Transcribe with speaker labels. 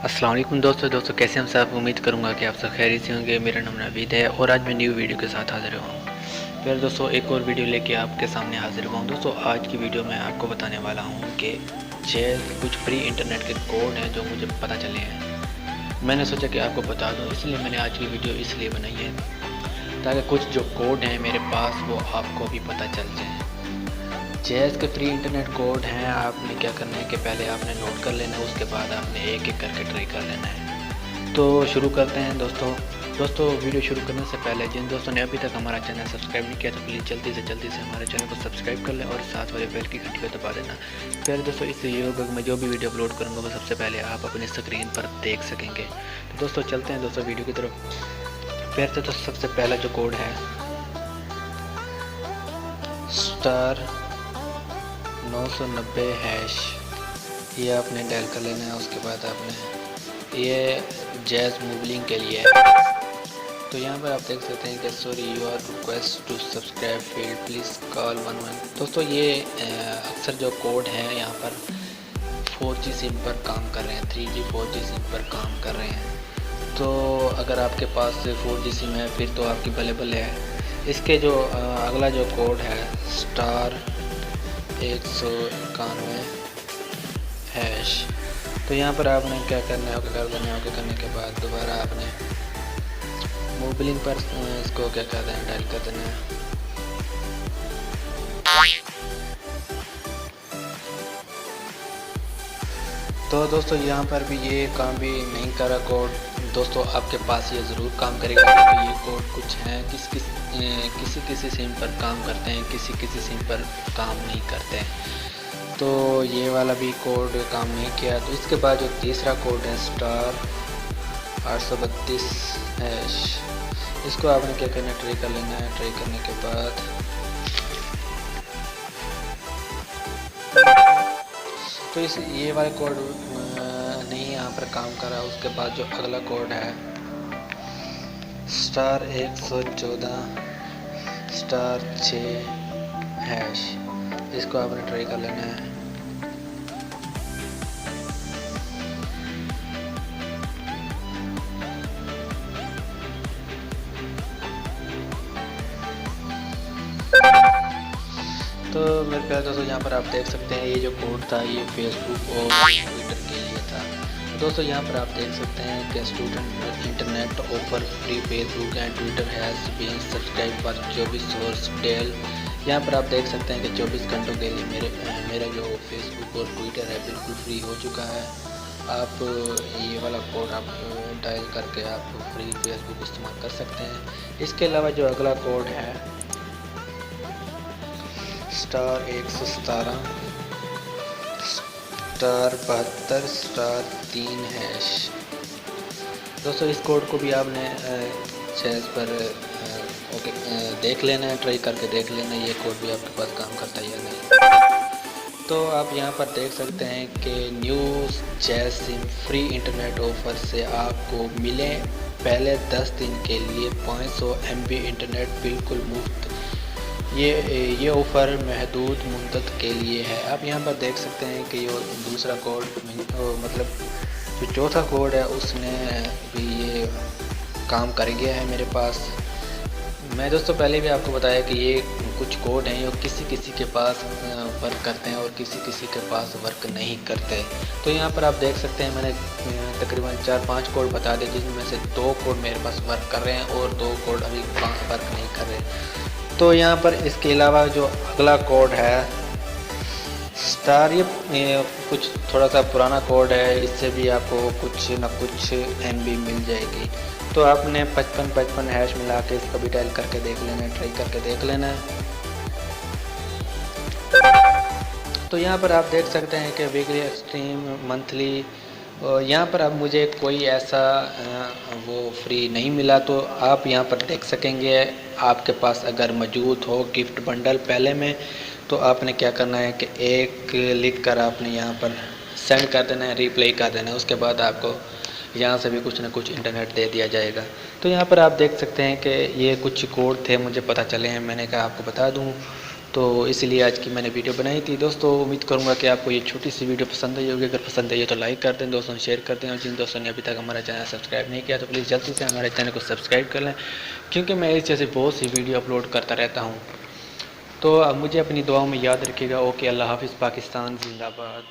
Speaker 1: अस्सलाम वालेकुम दोस्तों कैसे हम सब। उम्मीद करूंगा कि आप सब खैरियत से होंगे। मेरा नाम नवीद है और आज मैं न्यू वीडियो के साथ हाजिर हुआ हूँ। फिर दोस्तों एक और वीडियो लेके आपके सामने हाजिर हुआ हूँ। दोस्तों आज की वीडियो में आपको बताने वाला हूँ कि कुछ फ्री इंटरनेट के कोड हैं जो मुझे पता चले हैं। मैंने सोचा कि आपको बता दूँ, इसलिए मैंने आज की वीडियो इसलिए बनाई है ताकि कुछ जो कोड हैं मेरे पास वो आपको भी पता चल जाए। जैज़ के फ्री इंटरनेट कोड हैं। आपने क्या करना है कि पहले आपने नोट कर लेना है, उसके बाद आपने एक एक करके ट्राई कर लेना है। तो शुरू करते हैं दोस्तों वीडियो शुरू करने से पहले जिन दोस्तों ने अभी तक हमारा चैनल सब्सक्राइब नहीं किया तो प्लीज़ जल्दी से हमारे चैनल को सब्सक्राइब कर लें और साथ वाले बेल की घंटी को दबा देना। फिर दोस्तों इस वीडियो में जो भी वीडियो अपलोड करूँगा वो सबसे पहले आप अपनी स्क्रीन पर देख सकेंगे। तो दोस्तों चलते हैं वीडियो की तरफ। फिर तो सबसे पहला जो कोड है *990#, ये आपने डायल कर लेना है। उसके बाद आपने ये जैज़ मोबाइल के लिए है। तो यहाँ पर आप देख सकते हैं कि sorry your request to subscribe field please call 11। दोस्तों ये अक्सर जो कोड हैं यहाँ पर 4G सिम पर काम कर रहे हैं, 3G 4G सिम पर काम कर रहे हैं। तो अगर आपके पास 4G सिम है फिर तो आपकी भले भले है। इसके जो अगला जो कोड है *191#। तो यहाँ पर आपने क्या करना है, कर देना है। करने के बाद दोबारा आपने मोबाइल पर इसको क्या कर देना है, डायल कर देना है। तो दोस्तों यहाँ पर भी ये काम भी नहीं कर रहा कोड। दोस्तों आपके पास ये ज़रूर काम करेगा क्योंकि ये कोड कुछ हैं किसी सिम पर काम करते हैं, किसी सिम पर काम नहीं करते हैं। तो ये वाला भी कोड काम नहीं किया। तो इसके बाद जो तीसरा कोड है *832#, इसको आपने क्या करना है, ट्राई कर लेना है। ट्राई करने के बाद तो ये वाला कोड नहीं यहाँ पर काम कर रहा। उसके बाद जो अगला कोड है *114*6#, इसको आपने ट्राई कर लेना है। तो मेरे प्यारे दोस्तों यहाँ पर आप देख सकते हैं ये जो कोड था ये फेसबुक और ट्विटर के लिए था। दोस्तों यहाँ पर आप देख सकते हैं कि student internet offer free Facebook and Twitter has been subscribe for 24 hours dell. यहाँ पर आप देख सकते हैं कि 24 घंटों के लिए मेरा जो फेसबुक और ट्विटर है बिल्कुल फ्री हो चुका है। आप ये वाला कोड आप डायल करके आप फ्री फेसबुक इस्तेमाल कर सकते हैं। इसके अलावा जो अगला कोड है *117*72*3#। दोस्तों इस कोड को भी आपने जैज़ पर देख लेना है, ट्राई करके देख लेना ये कोड भी आपके पास काम करता है या नहीं। तो आप यहाँ पर देख सकते हैं कि new jazz SIM free internet offer से आपको मिले पहले 10 दिन के लिए 500 MB इंटरनेट बिल्कुल मुफ्त। ये ऑफ़र महदूद मुद्दत के लिए है। आप यहाँ पर देख सकते हैं कि ये दूसरा कोड मतलब जो चौथा कोड है उसने भी ये काम कर गया है मेरे पास। मैं दोस्तों पहले भी आपको बताया कि ये कुछ कोड हैं जो किसी के पास वर्क करते हैं और किसी के पास वर्क नहीं करते। तो यहाँ पर आप देख सकते हैं मैंने तकरीबन 4-5 कोड बता दिए जिनमें से 2 कोड मेरे पास वर्क कर रहे हैं और 2 कोड अभी वर्क नहीं कर रहे। तो यहाँ पर इसके अलावा जो अगला कोड है ये कुछ थोड़ा सा पुराना कोड है, इससे भी आपको कुछ न कुछ MB मिल जाएगी। तो आपने 55 मिला के इसका भी डायल करके देख लेना है, ट्राई करके देख लेना है। तो यहाँ पर आप देख सकते हैं कि वीकली एक्सट्रीम मंथली यहाँ पर अब मुझे कोई ऐसा वो फ्री नहीं मिला। तो आप यहाँ पर देख सकेंगे आपके पास अगर मौजूद हो गिफ्ट बंडल पहले में तो आपने क्या करना है कि एक लिख कर आपने यहाँ पर सेंड कर देना है, रिप्लाई कर देना है। उसके बाद आपको यहाँ से भी कुछ ना कुछ इंटरनेट दे दिया जाएगा। तो यहाँ पर आप देख सकते हैं कि ये कुछ कोड थे मुझे पता चले हैं, मैंने कहा आपको बता दूँ। तो इसलिए आज की मैंने वीडियो बनाई थी दोस्तों। उम्मीद करूँगा कि आपको ये छोटी सी वीडियो पसंद आई होगी। अगर पसंद आई है तो लाइक कर दें दोस्तों, शेयर कर दें, और जिन दोस्तों ने अभी तक हमारा चैनल सब्सक्राइब नहीं किया तो प्लीज़ जल्दी से हमारे चैनल को सब्सक्राइब कर लें, क्योंकि मैं इस जैसे बहुत सी वीडियो अपलोड करता रहता हूँ। तो मुझे अपनी दुआओं में याद रखिएगा। ओके, अल्लाह हाफिज़, पाकिस्तान जिंदाबाद।